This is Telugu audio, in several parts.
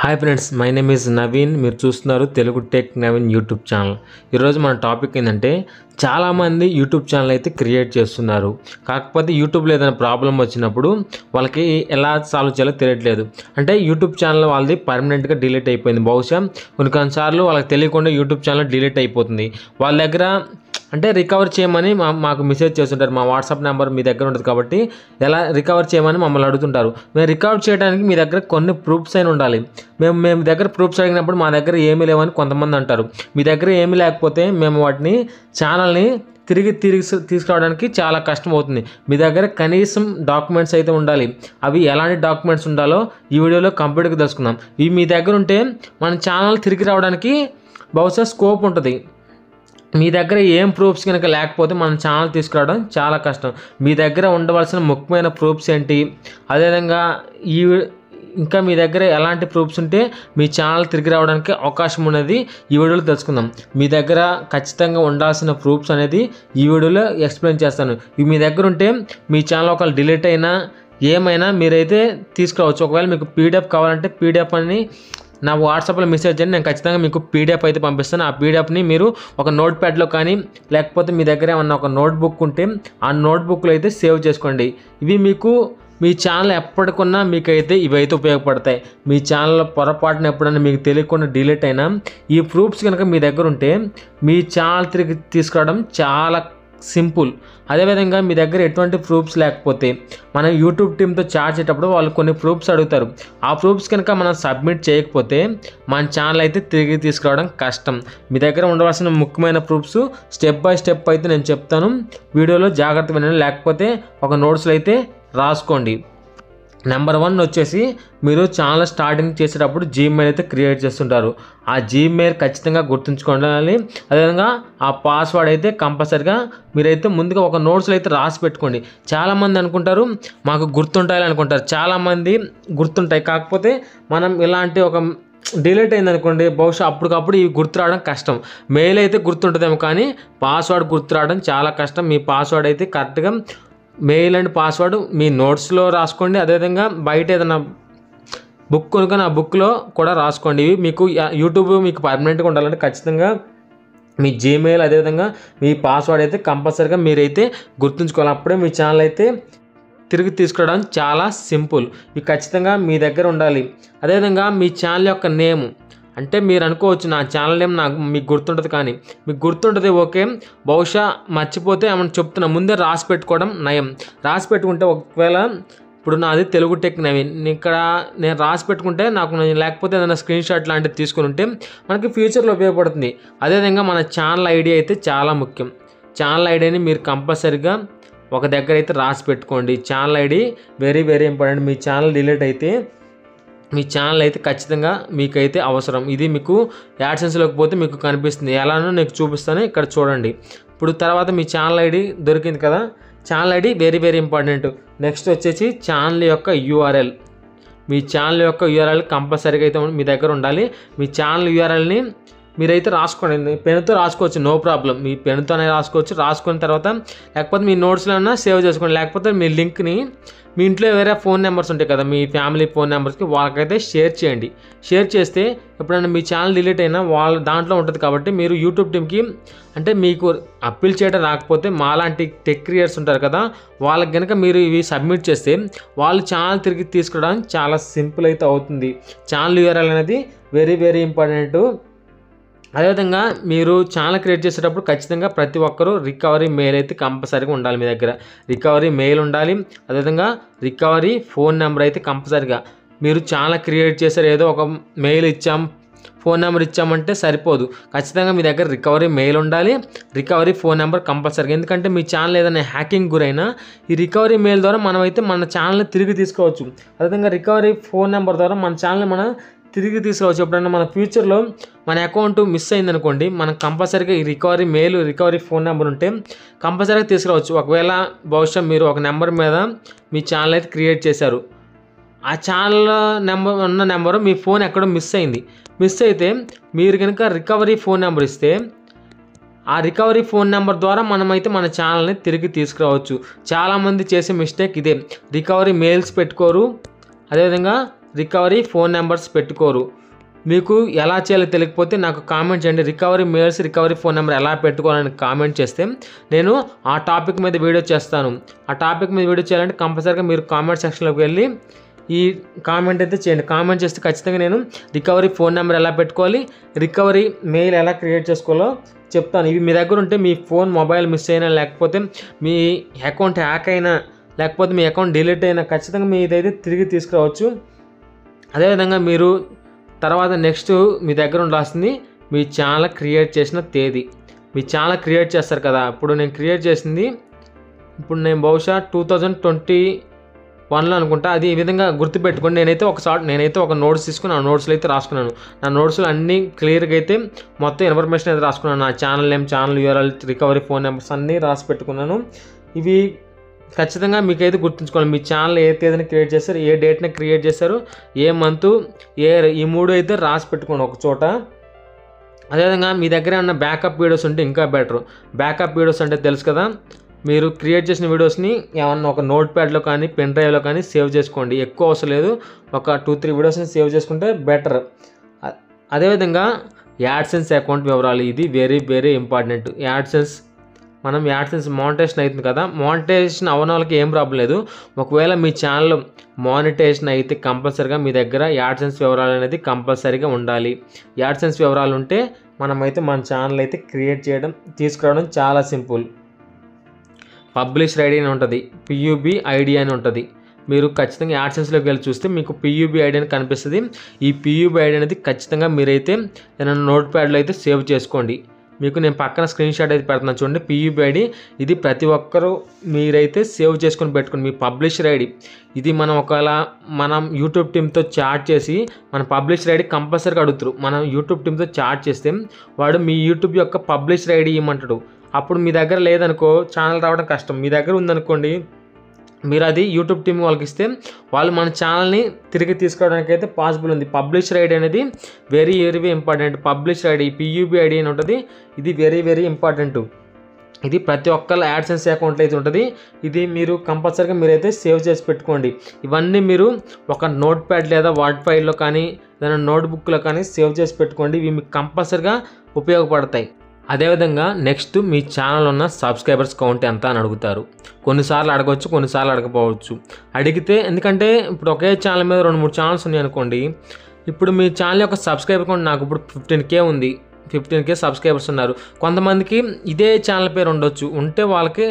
Hi friends, my name is Naveen. మీరు చూస్తున్నారు Telugu tech Naveen YouTube channel. ఈరోజు మన టాపిక్ ఏంటంటే, చాలామంది యూట్యూబ్ ఛానల్ అయితే క్రియేట్ చేస్తున్నారు. కాకపోతే యూట్యూబ్లో ఏదైనా ప్రాబ్లం వచ్చినప్పుడు వాళ్ళకి ఎలా సాల్వ్ చేయాలో తెలియట్లేదు. అంటే యూట్యూబ్ ఛానల్ వాళ్ళది పర్మనెంట్గా డిలీట్ అయిపోయింది. బహుశా కొన్నిసార్లు వాళ్ళకి తెలియకుండా యూట్యూబ్ ఛానల్ డిలీట్ అయిపోతుంది. వాళ్ళ దగ్గర అంటే రికవర్ చేయమని మాకు మెసేజ్ చేస్తుంటారు. మా వాట్సాప్ నెంబర్ మీ దగ్గర ఉంటుంది కాబట్టి ఎలా రికవర్ చేయమని మమ్మల్ని అడుగుతుంటారు. మేము రికవర్ చేయడానికి మీ దగ్గర కొన్ని ప్రూఫ్స్ అయినా ఉండాలి. మేము దగ్గర ప్రూఫ్స్ అడిగినప్పుడు మా దగ్గర ఏమీ లేవని కొంతమంది అంటారు. మీ దగ్గర ఏమీ లేకపోతే మేము వాటిని ఛానల్ని తిరిగి తీసుకురావడానికి చాలా కష్టం అవుతుంది. మీ దగ్గర కనీసం డాక్యుమెంట్స్ అయితే ఉండాలి. అవి ఎలాంటి డాక్యుమెంట్స్ ఉండాలో ఈ వీడియోలో కంప్లీట్గా తెలుసుకుందాం. ఇవి మీ దగ్గర ఉంటే మన ఛానల్ తిరిగి రావడానికి బహుశా స్కోప్ ఉంటుంది. మీ దగ్గర ఏం ప్రూఫ్స్ కనుక లేకపోతే మన ఛానల్ తీసుకురావడం చాలా కష్టం. మీ దగ్గర ఉండవలసిన ముఖ్యమైన ప్రూఫ్స్ ఏంటి, అదేవిధంగా ఇంకా మీ దగ్గర ఎలాంటి ప్రూఫ్స్ ఉంటే మీ ఛానల్ తిరిగి రావడానికి అవకాశం ఉన్నది ఈ వీడియోలో తెలుసుకుందాం. మీ దగ్గర ఖచ్చితంగా ఉండాల్సిన ప్రూఫ్స్ అనేది ఈ వీడియోలో ఎక్స్ప్లెయిన్ చేస్తాను. ఇవి మీ దగ్గర ఉంటే మీ ఛానల్ ఒకవేళ డిలీట్ అయినా ఏమైనా మీరైతే తీసుకురావచ్చు. ఒకవేళ మీకు పీడిఎఫ్ కావాలంటే పీడిఎఫ్ అని నా వాట్సాప్లో మెసేజ్ చేయండి. నేను ఖచ్చితంగా మీకు పీడిఎఫ్ అయితే పంపిస్తాను. ఆ పీడిఎఫ్ని మీరు ఒక నోట్ ప్యాడ్లో కానీ లేకపోతే మీ దగ్గర ఏమన్నా ఒక నోట్బుక్ ఉంటే ఆ నోట్బుక్లో అయితే సేవ్ చేసుకోండి. ఇవి మీకు మీ ఛానల్ ఎప్పటికన్నా మీకైతే ఇవైతే ఉపయోగపడతాయి. మీ ఛానల్ పొరపాటున ఎప్పుడైనా మీకు తెలియకుండా డిలీట్ అయినా ఈ ప్రూఫ్స్ కనుక మీ దగ్గర ఉంటే మీ ఛానల్ తిరిగి తీసుకురావడం చాలా సింపుల్. అదేవిధంగా మీ దగ్గర ఎటువంటి ప్రూఫ్స్ లేకపోతే మనం యూట్యూబ్ టీమ్తో చాట్ చేసేటప్పుడు వాళ్ళు కొన్ని ప్రూఫ్స్ అడుగుతారు. ఆ ప్రూఫ్స్ కనుక మనం సబ్మిట్ చేయకపోతే మన ఛానల్ అయితే తిరిగి తీసుకురావడం కష్టం. మీ దగ్గర ఉండవలసిన ముఖ్యమైన ప్రూఫ్స్ స్టెప్ బై స్టెప్ అయితే నేను చెప్తాను. వీడియోలో జాగ్రత్త వినండి, లేకపోతే ఒక నోట్స్లో అయితే రాసుకోండి. నెంబర్ 1 వచ్చేసి మీరు ఛానల్ స్టార్టింగ్ చేసేటప్పుడు జీమెయిల్ అయితే క్రియేట్ చేస్తుంటారు. ఆ జీమెయిల్ ఖచ్చితంగా గుర్తుంచుకోవాలి. అదేవిధంగా ఆ పాస్వర్డ్ అయితే కంపల్సరిగా మీరైతే ముందుగా ఒక నోట్స్లో అయితే రాసి పెట్టుకోండి. చాలామంది అనుకుంటారు మాకు గుర్తుంటాయి అనుకుంటారు. చాలామంది గుర్తుంటాయి, కాకపోతే మనం ఇలాంటి ఒక డిలీట్ అయింది అనుకోండి, బహుశా అప్పటికప్పుడు ఇవి గుర్తు రావడం కష్టం. మెయిల్ అయితే గుర్తుంటుందేమో కానీ పాస్వర్డ్ గుర్తు రావడం చాలా కష్టం. మీ పాస్వర్డ్ అయితే కరెక్ట్గా మెయిల్ అండ్ పాస్వర్డ్ మీ నోట్స్లో రాసుకోండి. అదేవిధంగా బయట ఏదైనా బుక్ కొనుక్కొని ఆ బుక్లో కూడా రాసుకోండి. ఇవి మీకు యూట్యూబ్ మీకు పర్మనెంట్గా ఉండాలంటే ఖచ్చితంగా మీ జీమెయిల్ అదేవిధంగా మీ పాస్వర్డ్ అయితే కంపల్సరీగా మీరైతే గుర్తుంచుకోవాలి. అప్పుడే మీ ఛానల్ అయితే తిరిగి తీసుకురావడం చాలా సింపుల్. ఇవి ఖచ్చితంగా మీ దగ్గర ఉండాలి. అదేవిధంగా మీ ఛానల్ యొక్క నేమ్ అంటే మీరు అనుకోవచ్చు నా ఛానల్ నేమ్ నాకు మీకు గుర్తుంటుంది, కానీ మీకు గుర్తుంటుంది ఓకే, బహుశా మర్చిపోతే ఏమన్నా చెప్తున్నా ముందే రాసి పెట్టుకోవడం నయం. రాసి పెట్టుకుంటే ఒకవేళ ఇప్పుడు నాది తెలుగు టెక్ నవీన్, ఇక్కడ నేను రాసి పెట్టుకుంటే నాకు లేకపోతే ఏదైనా స్క్రీన్ షాట్ లాంటిది తీసుకుని ఉంటే మనకి ఫ్యూచర్లో ఉపయోగపడుతుంది. అదేవిధంగా మన ఛానల్ ఐడి అయితే చాలా ముఖ్యం. ఛానల్ ఐడిని మీరు కంపల్సరీగా ఒక దగ్గర అయితే రాసి పెట్టుకోండి. Channel ID very very important. మీ ఛానల్ డిలీట్ అయితే మీ ఛానల్ అయితే ఖచ్చితంగా మీకైతే అవసరం. ఇది మీకు యాడ్సెన్స్లోకి పోతే మీకు కనిపిస్తుంది. ఎలానో నీకు చూపిస్తాను, ఇక్కడ చూడండి. ఇప్పుడు తర్వాత మీ ఛానల్ ఐడి దొరికింది కదా, channel ID very very important. Next వచ్చేసి ఛానల్ యొక్క యూఆర్ఎల్. మీ ఛానల్ యొక్క యూఆర్ఎల్ కంపల్సరీగా అయితే మీ దగ్గర ఉండాలి. మీ ఛానల్ యూఆర్ఎల్ని మీరైతే రాసుకోండి. పెన్తో రాసుకోవచ్చు, నో ప్రాబ్లం. మీ పెన్తోనే రాసుకోవచ్చు. రాసుకున్న తర్వాత లేకపోతే మీ నోట్స్లో అయినా సేవ్ చేసుకోండి. లేకపోతే మీ లింక్ని మీ ఇంట్లో వేరే ఫోన్ నెంబర్స్ ఉంటాయి కదా, మీ ఫ్యామిలీ ఫోన్ నెంబర్స్కి వాళ్ళకైతే షేర్ చేయండి. షేర్ చేస్తే ఎప్పుడైనా మీ ఛానల్ డిలీట్ అయినా వాళ్ళ దాంట్లో ఉంటుంది కాబట్టి మీరు యూట్యూబ్ టీమ్కి అంటే మీకు అప్పీల్ చేయడం రాకపోతే మాలాంటి టెక్ క్రియేటర్స్ ఉంటారు కదా, వాళ్ళకి కనుక మీరు ఇవి సబ్మిట్ చేస్తే వాళ్ళు ఛానల్ తిరిగి తీసుకురావడం చాలా సింపుల్ అయితే అవుతుంది. ఛానల్ యూఆర్ఎల్ అనేది వెరీ వెరీ ఇంపార్టెంట్. అదేవిధంగా మీరు ఛానల్ క్రియేట్ చేసేటప్పుడు ఖచ్చితంగా ప్రతి ఒక్కరూ రికవరీ మెయిల్ అయితే కంపల్సరీగా ఉండాలి. మీ దగ్గర రికవరీ మెయిల్ ఉండాలి. అదేవిధంగా రికవరీ ఫోన్ నెంబర్ అయితే కంపల్సరీగా. మీరు ఛానల్ క్రియేట్ చేశారు, ఏదో ఒక మెయిల్ ఇచ్చాం ఫోన్ నెంబర్ ఇచ్చామంటే సరిపోదు. ఖచ్చితంగా మీ దగ్గర రికవరీ మెయిల్ ఉండాలి, రికవరీ ఫోన్ నెంబర్ కంపల్సరీగా. ఎందుకంటే మీ ఛానల్ ఏదైనా హ్యాకింగ్ గురైనా ఈ రికవరీ మెయిల్ ద్వారా మనమైతే మన ఛానల్ని తిరిగి తీసుకోవచ్చు. అదేవిధంగా రికవరీ ఫోన్ నెంబర్ ద్వారా మన ఛానల్ని మనం తిరిగి తీసుకురావచ్చు. ఎప్పుడైనా మన ఫ్యూచర్లో మన అకౌంట్ మిస్ అయిందనుకోండి, మనం కంపల్సరీగా ఈ recovery mail recovery phone number ఉంటే కంపల్సరీగా తీసుకురావచ్చు. ఒకవేళ బహుశా మీరు ఒక నెంబర్ మీద మీ ఛానల్ అయితే క్రియేట్ చేశారు, ఆ ఛానల్ నెంబర్ ఉన్న నెంబరు మీ ఫోన్ ఎక్కడో మిస్ అయింది. మిస్ అయితే మీరు కనుక రికవరీ ఫోన్ నెంబర్ ఇస్తే ఆ రికవరీ ఫోన్ నెంబర్ ద్వారా మనమైతే మన ఛానల్ని తిరిగి తీసుకురావచ్చు. చాలామంది చేసే మిస్టేక్ ఇదే, రికవరీ మెయిల్స్ పెట్టుకోరు, అదేవిధంగా రికవరీ ఫోన్ నెంబర్స్ పెట్టుకోరు. మీకు ఎలా చేయాలో తెలియకపోతే నాకు కామెంట్ చేయండి. Recovery mails, recovery phone number ఎలా పెట్టుకోవాలని కామెంట్ చేస్తే నేను ఆ టాపిక్ మీద వీడియో చేస్తాను. ఆ టాపిక్ మీద వీడియో చేయాలంటే కంపల్సరీగా మీరు కామెంట్ సెక్షన్లోకి వెళ్ళి ఈ కామెంట్ అయితే చేయండి. కామెంట్ చేస్తే ఖచ్చితంగా నేను రికవరీ ఫోన్ నెంబర్ ఎలా పెట్టుకోవాలి, రికవరీ మెయిల్ ఎలా క్రియేట్ చేసుకోవాలో చెప్తాను. ఇవి మీ దగ్గర ఉంటే మీ ఫోన్ మొబైల్ మిస్ అయినా, లేకపోతే మీ అకౌంట్ హ్యాక్ అయినా, లేకపోతే మీ అకౌంట్ డిలీట్ అయినా ఖచ్చితంగా మీ ఇదైతే తిరిగి తీసుకురావచ్చు. అదేవిధంగా మీరు తర్వాత నెక్స్ట్ మీ దగ్గర ఉండాల్సింది మీ ఛానల్ క్రియేట్ చేసిన తేదీ. మీ ఛానల్ క్రియేట్ చేస్తారు కదా, ఇప్పుడు నేను క్రియేట్ చేసింది నేను బహుశా 2021లో అనుకుంటా. అది ఈ విధంగా గుర్తుపెట్టుకోండి. నేనైతే ఒక నోట్స్ తీసుకుని ఆ నోట్స్లో అయితే రాసుకున్నాను. నా నోట్స్లో అన్నీ క్లియర్గా అయితే మొత్తం ఇన్ఫర్మేషన్ అయితే రాసుకున్నాను. నా channel name, channel URL, recovery phone numbers అన్నీ రాసి పెట్టుకున్నాను. ఇవి ఖచ్చితంగా మీకైతే గుర్తుంచుకోవాలి. మీ ఛానల్ ఏ తేదీని క్రియేట్ చేస్తారు, ఏ డేట్ని క్రియేట్ చేస్తారు, ఏ మంత్, ఈ 3 అయితే రాసి పెట్టుకోండి ఒక చోట. అదేవిధంగా మీ దగ్గర ఉన్న బ్యాకప్ వీడియోస్ ఉంటే ఇంకా బెటర్. బ్యాకప్ వీడియోస్ అంటే తెలుసు కదా, మీరు క్రియేట్ చేసిన వీడియోస్ని ఏమన్నా ఒక నోట్ ప్యాడ్లో కానీ పెన్ డ్రైవ్లో కానీ సేవ్ చేసుకోండి. ఎక్కువ అవసరం లేదు, ఒక 2-3 వీడియోస్ని సేవ్ చేసుకుంటే బెటర్. అదేవిధంగా యాడ్సెన్స్ అకౌంట్ వివరాలు, ఇది వెరీ వెరీ ఇంపార్టెంట్. మనం యాడ్సెన్స్ మానిటైజేషన్ అవుతుంది కదా, మానిటైజేషన్ అవ్వని వాళ్ళకి ఏం ప్రాబ్లం లేదు. ఒకవేళ మీ ఛానల్ మానిటైజేషన్ అయితే కంపల్సరీగా మీ దగ్గర యాడ్సెన్స్ వివరాలు అనేది కంపల్సరీగా ఉండాలి. యాడ్సెన్స్ వివరాలు ఉంటే మనమైతే మన ఛానల్ అయితే క్రియేట్ చేయడం, తీసుకురావడం చాలా సింపుల్. పబ్లిషర్ ఐడి అని ఉంటుంది, పియూబీ ఐడి అని ఉంటుంది. మీరు ఖచ్చితంగా యాడ్సెన్స్లోకి వెళ్ళి చూస్తే మీకు పియూబీ ఐడి అని కనిపిస్తుంది. ఈ పియూబీ ఐడి అనేది ఖచ్చితంగా మీరైతే ఏదైనా నోట్ ప్యాడ్లో అయితే సేవ్ చేసుకోండి. మీకు నేను పక్కన స్క్రీన్ షాట్ అయితే పెడుతున్నాను చూడండి. పియూబీ ఐడి ఇది ప్రతి ఒక్కరూ మీరైతే సేవ్ చేసుకొని పెట్టుకోండి. మీ పబ్లిషర్ ఐడి ఇది మనం యూట్యూబ్ టీమ్తో చాట్ చేసి మన పబ్లిషర్ ఐడి కంపల్సరీగా అడుగుతారు. మనం యూట్యూబ్ టీమ్తో చాట్ చేస్తే వాడు మీ యూట్యూబ్ యొక్క పబ్లిషర్ ఐడి ఇవ్వమంటాడు. అప్పుడు మీ దగ్గర లేదనుకో ఛానల్ రావడం కష్టం. మీ దగ్గర ఉందనుకోండి, మీరు అది యూట్యూబ్ టీమ్ వాళ్ళకి ఇస్తే వాళ్ళు మన ఛానల్ని తిరిగి తీసుకోవడానికి అయితే పాసిబుల్ ఉంది. పబ్లిషర్ ఐడి అనేది very very important. Publisher ID, P U B ID అని ఉంటుంది, ఇది వెరీ వెరీ ఇంపార్టెంట్. ఇది ప్రతి ఒక్కళ్ళ యాడ్సెన్స్ అకౌంట్లో అయితే ఉంటుంది. ఇది మీరు కంపల్సరీగా మీరైతే సేవ్ చేసి పెట్టుకోండి. ఇవన్నీ మీరు ఒక నోట్ ప్యాడ్ లేదా వర్డ్ ఫైల్లో కానీ ఏదైనా నోట్బుక్లో కానీ సేవ్ చేసి పెట్టుకోండి. ఇవి మీకు కంపల్సరీగా ఉపయోగపడతాయి. అదేవిధంగా నెక్స్ట్ మీ ఛానల్ ఉన్న సబ్స్క్రైబర్స్ కౌంట్ ఎంత అని అడుగుతారు. కొన్నిసార్లు అడగవచ్చు, కొన్నిసార్లు అడగపోవచ్చు. అడిగితే ఎందుకంటే ఇప్పుడు ఒకే ఛానల్ మీద 2-3 ఛానల్స్ ఉన్నాయి అనుకోండి. ఇప్పుడు మీ ఛానల్ యొక్క సబ్స్క్రైబర్ కౌంట్ నాకు ఇప్పుడు 15K ఉంది, 15K సబ్స్క్రైబర్స్ ఉన్నారు. కొంతమందికి ఇదే ఛానల్ పేరు ఉండొచ్చు, ఉంటే వాళ్ళకి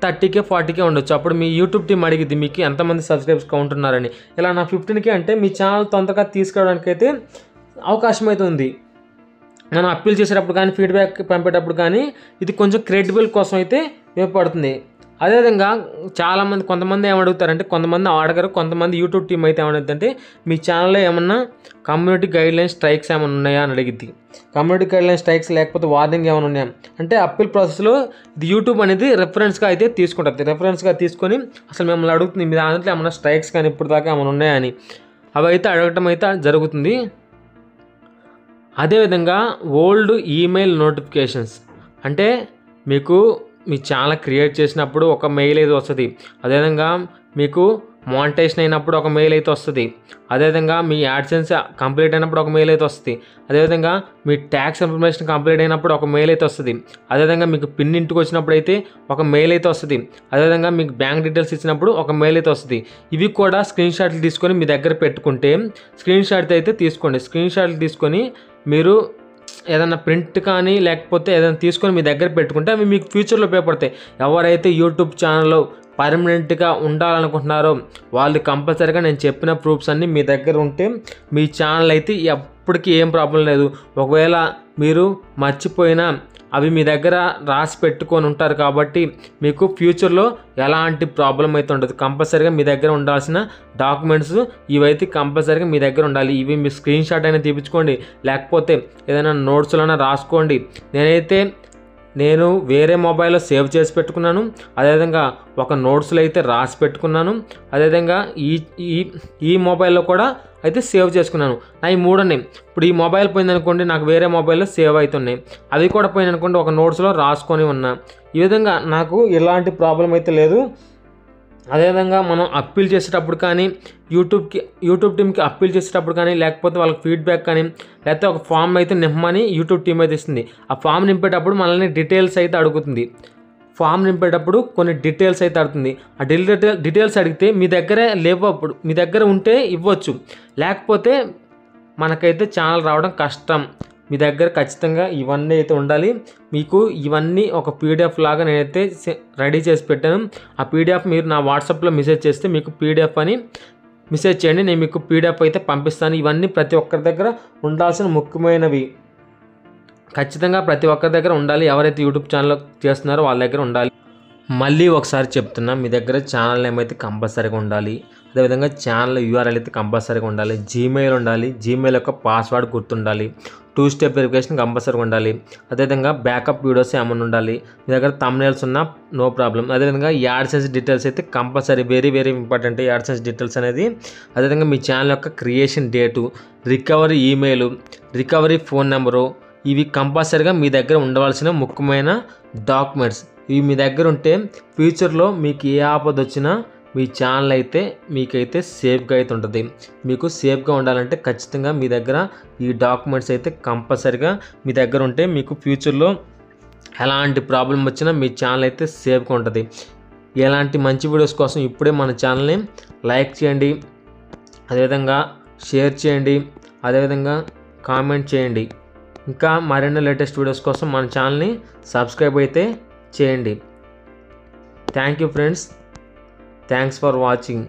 30K 40K ఉండొచ్చు. అప్పుడు మీ యూట్యూబ్ టీమ్ అడిగిద్ది మీకు ఎంతమంది సబ్స్క్రైబర్స్ కౌంట్ ఉన్నారని. ఇలా నా 15K అంటే మీ ఛానల్ తొందరగా తీసుకురావడానికి అయితే అవకాశం అయితే ఉంది. మనం అప్పీల్ చేసేటప్పుడు కానీ, ఫీడ్బ్యాక్ పంపేటప్పుడు కానీ ఇది కొంచెం క్రెడిబుల్ కోసం అయితే ఉపయోగపడుతుంది. అదేవిధంగా కొంతమంది ఏమడుగుతారంటే, కొంతమంది అడగరు, కొంతమంది యూట్యూబ్ టీమ్ అయితే ఏమడుగుతుందంటే మీ ఛానల్లో ఏమన్నా కమ్యూనిటీ గైడ్లైన్స్ స్ట్రైక్స్ ఏమైనా ఉన్నాయా అని అడిగిద్ది. కమ్యూనిటీ గైడ్లైన్స్ స్ట్రైక్స్ లేకపోతే వార్నింగ్ ఏమైనా ఉన్నాయా అంటే అప్పీల్ ప్రాసెస్లో ఇది యూట్యూబ్ అనేది రెఫరెన్స్గా అయితే తీసుకుంటుంది. రెఫరెన్స్గా తీసుకొని అసలు మిమ్మల్ని అడుగుతుంది మీ దాంట్లో ఏమైనా స్ట్రైక్స్ కానీ ఇప్పుడు దాకా ఏమైనా ఉన్నాయని, అవి అయితే అడగటం అయితే జరుగుతుంది. అదేవిధంగా ఓల్డ్ ఈమెయిల్ నోటిఫికేషన్స్ అంటే మీకు మీ ఛానల్ క్రియేట్ చేసినప్పుడు ఒక మెయిల్ అయితే వస్తుంది. అదేవిధంగా మీకు మానిటైజేషన్ అయినప్పుడు ఒక మెయిల్ అయితే వస్తుంది. అదేవిధంగా మీ యాడ్సెన్స్ కంప్లీట్ అయినప్పుడు ఒక మెయిల్ అయితే వస్తుంది. అదేవిధంగా మీ ట్యాక్స్ ఇన్ఫర్మేషన్ కంప్లీట్ అయినప్పుడు ఒక మెయిల్ అయితే వస్తుంది. అదేవిధంగా మీకు పిన్ ఇంటికి వచ్చినప్పుడు అయితే ఒక మెయిల్ అయితే వస్తుంది. అదేవిధంగా మీకు బ్యాంక్ డీటెయిల్స్ ఇచ్చినప్పుడు ఒక మెయిల్ అయితే వస్తుంది. ఇవి కూడా స్క్రీన్ షాట్లు తీసుకొని మీ దగ్గర పెట్టుకుంటే, స్క్రీన్ షాట్ అయితే తీసుకోండి. స్క్రీన్ షాట్లు తీసుకొని మీరు ఏదైనా ప్రింట్ కానీ లేకపోతే ఏదైనా తీసుకొని మీ దగ్గర పెట్టుకుంటే అవి మీకు ఫ్యూచర్లో ఉపయోగపడతాయి. ఎవరైతే యూట్యూబ్ ఛానల్లో పర్మనెంట్గా ఉండాలనుకుంటున్నారో వాళ్ళు కంపల్సరీగా నేను చెప్పిన ప్రూఫ్స్ అన్నీ మీ దగ్గర ఉంటే మీ ఛానల్ అయితే ఎప్పటికీ ఏం ప్రాబ్లం లేదు. ఒకవేళ మీరు మర్చిపోయినా అవి మీ దగ్గర రాసి పెట్టుకొని ఉంటారు కాబట్టి మీకు ఫ్యూచర్లో ఎలాంటి ప్రాబ్లం అయితే ఉండదు. కంపల్సరీగా మీ దగ్గర ఉండాల్సిన డాక్యుమెంట్స్ ఇవైతే కంపల్సరీగా మీ దగ్గర ఉండాలి. ఇవి మీ స్క్రీన్ షాట్ అయినా తీపించుకోండి, లేకపోతే ఏదైనా నోట్స్లోనే రాసుకోండి. నేను వేరే మొబైల్లో సేవ్ చేసి పెట్టుకున్నాను. అదేవిధంగా ఒక నోట్స్లో అయితే రాసి పెట్టుకున్నాను. అదేవిధంగా ఈ మొబైల్లో కూడా అయితే సేవ్ చేసుకున్నాను. నా ఈ 3 ఉన్నాయి. ఇప్పుడు ఈ మొబైల్ పోయిందనుకోండి, నాకు వేరే మొబైల్లో సేవ్ అవుతున్నాయి. అవి కూడా పోయిందనుకోండి, ఒక నోట్స్లో రాసుకొని ఉన్నా. ఈ విధంగా నాకు ఎలాంటి ప్రాబ్లం అయితే లేదు. అదేవిధంగా మనం అప్పీల్ చేసేటప్పుడు కానీ యూట్యూబ్ టీమ్కి అప్పీల్ చేసేటప్పుడు కానీ, లేకపోతే వాళ్ళకి ఫీడ్బ్యాక్ కానీ, లేకపోతే ఒక ఫామ్ అయితే నింపమని యూట్యూబ్ టీమ్ అయితే ఇస్తుంది. ఆ ఫామ్ నింపేటప్పుడు మనల్ని డీటెయిల్స్ అయితే అడుగుతుంది. ఫామ్ నింపేటప్పుడు కొన్ని డీటెయిల్స్ అయితే అడుగుతుంది. ఆ డీటెయిల్స్ అడిగితే మీ దగ్గర లేవప్పుడు, మీ దగ్గర ఉంటే ఇవ్వచ్చు, లేకపోతే మనకైతే ఛానల్ రావడం కష్టం. మీ దగ్గర ఖచ్చితంగా ఇవన్నీ అయితే ఉండాలి. మీకు ఇవన్నీ ఒక పీడిఎఫ్ లాగా నేనైతే రెడీ చేసి పెట్టాను. ఆ పీడిఎఫ్ మీరు నా వాట్సాప్లో మెసేజ్ చేస్తే మీకు పీడిఎఫ్ అని మెసేజ్ చేయండి, నేను మీకు పీడిఎఫ్ అయితే పంపిస్తాను. ఇవన్నీ ప్రతి ఒక్కరి దగ్గర ఉండాల్సిన ముఖ్యమైనవి. ఖచ్చితంగా ప్రతి ఒక్కరి దగ్గర ఉండాలి. ఎవరైతే యూట్యూబ్ ఛానల్ చేస్తున్నారో వాళ్ళ దగ్గర ఉండాలి. మళ్ళీ ఒకసారి చెప్తున్నా, మీ దగ్గర ఛానల్ నేమ్ అయితే కంపల్సరీగా ఉండాలి. అదేవిధంగా ఛానల్ యూఆర్ఎల్ అయితే కంపల్సరీగా ఉండాలి. జీమెయిల్ ఉండాలి. జీమెయిల్ యొక్క పాస్వర్డ్ గుర్తుండాలి. 2 స్టెప్ వెరిఫికేషన్ కంపల్సరీగా ఉండాలి. అదేవిధంగా బ్యాకప్ వీడియోస్ ఏమైనా ఉండాలి. మీ దగ్గర థంబ్నెయిల్స్ ఉన్నా నో ప్రాబ్లం. అదేవిధంగా యాడ్సెన్స్ డీటెయిల్స్ అయితే compulsory, very very important AdSense details అనేది. అదేవిధంగా మీ ఛానల్ యొక్క creation date, recovery email, recovery phone number, ఇవి కంపల్సరీగా మీ దగ్గర ఉండవలసిన ముఖ్యమైన డాక్యుమెంట్స్. ఇవి మీ దగ్గర ఉంటే ఫ్యూచర్లో మీకు ఏ ఆపద వచ్చినా మీ ఛానల్ అయితే మీకైతే సేఫ్గా అయితే ఉంటుంది. మీకు సేఫ్గా ఉండాలంటే ఖచ్చితంగా మీ దగ్గర ఈ డాక్యుమెంట్స్ అయితే కంపల్సరీగా మీ దగ్గర ఉంటే మీకు ఫ్యూచర్లో ఎలాంటి ప్రాబ్లం వచ్చినా మీ ఛానల్ అయితే సేఫ్గా ఉంటుంది. ఎలాంటి మంచి వీడియోస్ కోసం ఇప్పుడే మన ఛానల్ని లైక్ చేయండి, అదేవిధంగా షేర్ చేయండి, అదేవిధంగా కామెంట్ చేయండి. ఇంకా మరిన్ని లేటెస్ట్ వీడియోస్ కోసం మన ఛానల్ని సబ్స్క్రైబ్ అయితే చేయండి. Thank you friends. Thanks for watching.